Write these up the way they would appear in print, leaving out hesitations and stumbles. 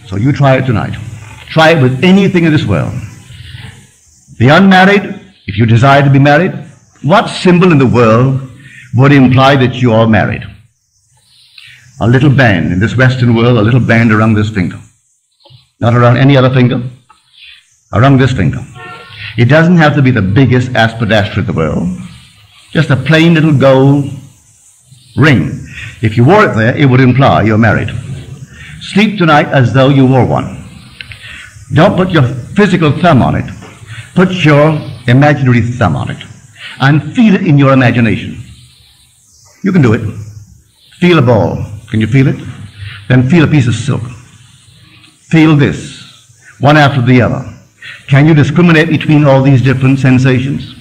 So you try it tonight. Try it with anything in this world. The unmarried, if you desire to be married, what symbol in the world would imply that you are married? A little band in this Western world, a little band around this finger. Not around any other finger, around this finger. It doesn't have to be the biggest aspidastra in the world. Just a plain little gold ring. If you wore it there, it would imply you're married. Sleep tonight as though you wore one. Don't put your physical thumb on it. Put your imaginary thumb on it. And feel it in your imagination. You can do it. Feel a ball. Can you feel it? Then feel a piece of silk. Feel this, one after the other. Can you discriminate between all these different sensations?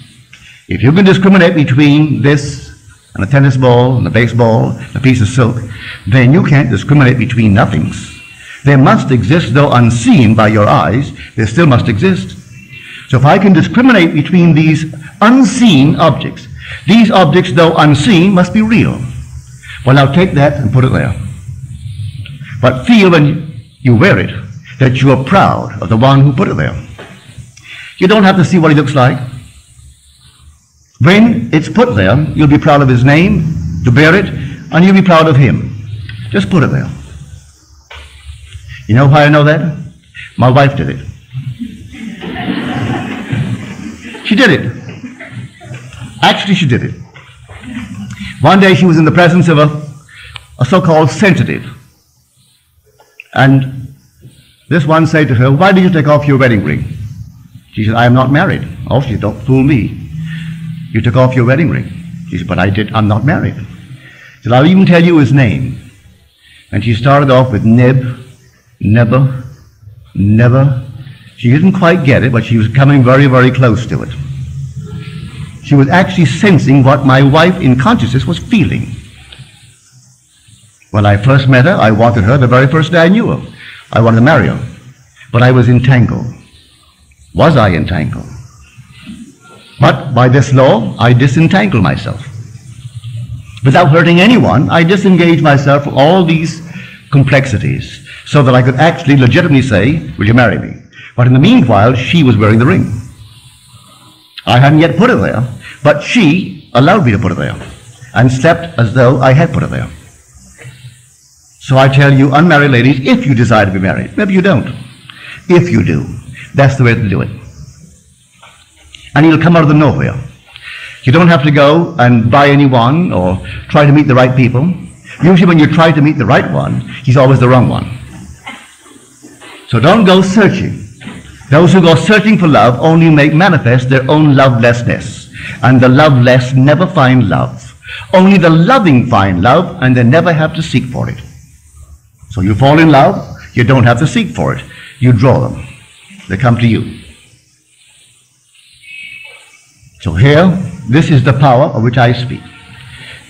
If you can discriminate between this and a tennis ball and a baseball, and a piece of silk, then you can't discriminate between nothings. They must exist, though unseen by your eyes, they still must exist. So if I can discriminate between these unseen objects, these objects, though unseen, must be real. Well, now take that and put it there. But feel when you wear it that you are proud of the one who put it there. You don't have to see what he looks like. When it's put there, you'll be proud of his name, to bear it, and you'll be proud of him. Just put it there. You know why I know that? My wife did it. She did it. Actually, she did it. One day she was in the presence of a so-called sensitive. And this one said to her, "Why did you take off your wedding ring?" She said, "I am not married." "Oh," she said, "don't fool me. You took off your wedding ring." She said, "But I'm not married." She said, "I'll even tell you his name." And she started off with Never. She didn't quite get it, but she was coming very, very close to it. She was actually sensing what my wife in consciousness was feeling. When I first met her, I wanted her the very first day I knew her. I wanted to marry her. But I was entangled. Was I entangled? But by this law, I disentangle myself. Without hurting anyone, I disengage myself from all these complexities so that I could actually legitimately say, "Will you marry me?" But in the meanwhile, she was wearing the ring. I hadn't yet put it there, but she allowed me to put it there and slept as though I had put it there. So I tell you, unmarried ladies, if you desire to be married, maybe you don't. If you do, that's the way to do it. And it'll come out of the nowhere. You don't have to go and buy anyone or try to meet the right people. Usually when you try to meet the right one, he's always the wrong one. So don't go searching. Those who go searching for love only make manifest their own lovelessness. And the loveless never find love. Only the loving find love, and they never have to seek for it. So you fall in love, you don't have to seek for it. You draw them. They come to you. So here, this is the power of which I speak.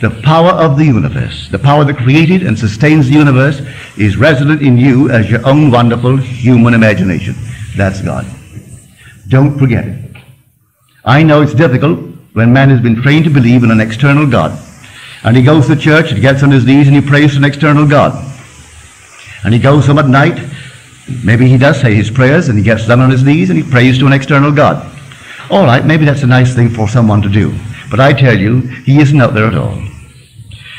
The power of the universe, the power that created and sustains the universe, is resident in you as your own wonderful human imagination. That's God. Don't forget it. I know it's difficult when man has been trained to believe in an external God. And he goes to church and gets on his knees and he prays to an external God. And he goes home at night, maybe he does say his prayers, and he gets down on his knees and he prays to an external God. All right, maybe that's a nice thing for someone to do. But I tell you, he isn't out there at all.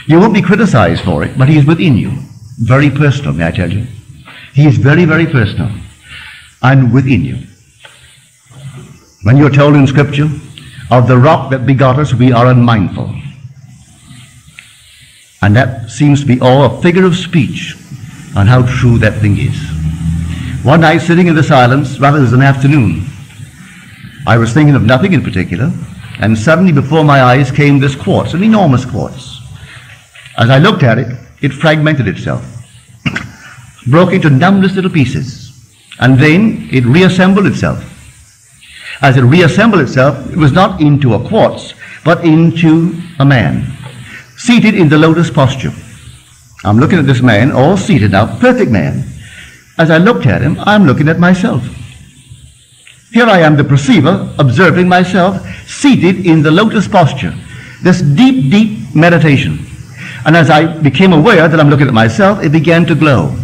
You won't be criticized for it, but he is within you. Very personal, may I tell you. He is very, very personal. And within you. When you're told in Scripture, of the rock that begot us, we are unmindful. And that seems to be all a figure of speech on how true that thing is. One night, sitting in the silence, rather it was an afternoon, I was thinking of nothing in particular, and suddenly before my eyes came this quartz, an enormous quartz. As I looked at it, it fragmented itself, broke into numberless little pieces, and then it reassembled itself. As it reassembled itself, it was not into a quartz, but into a man, seated in the lotus posture. I'm looking at this man, all seated now, perfect man. As I looked at him, I'm looking at myself. Here I am, the perceiver, observing myself, seated in the lotus posture, this deep, deep meditation. And as I became aware that I'm looking at myself, it began to glow.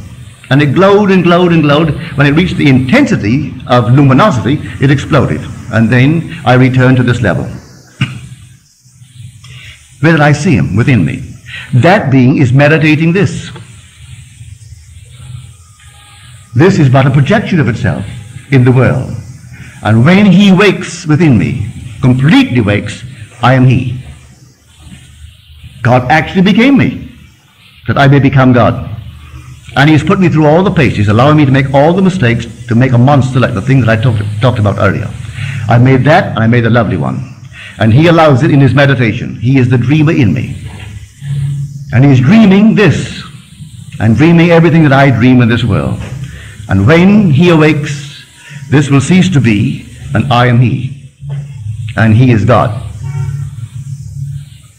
And it glowed and glowed and glowed. When it reached the intensity of luminosity, it exploded. And then I returned to this level. Where did I see him? Within me. That being is meditating this. This is but a projection of itself in the world. And when he wakes within me, completely wakes, I am he. God actually became me, that I may become God. And he's put me through all the paces, allowing me to make all the mistakes, to make a monster like the thing that I talked about earlier. I made that, and I made a lovely one. And he allows it in his meditation. He is the dreamer in me. And he's dreaming this, and dreaming everything that I dream in this world. And when he awakes, this will cease to be, and I am he. And he is God.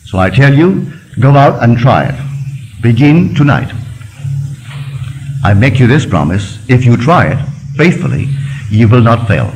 So I tell you, go out and try it. Begin tonight. I make you this promise: if you try it faithfully, you will not fail.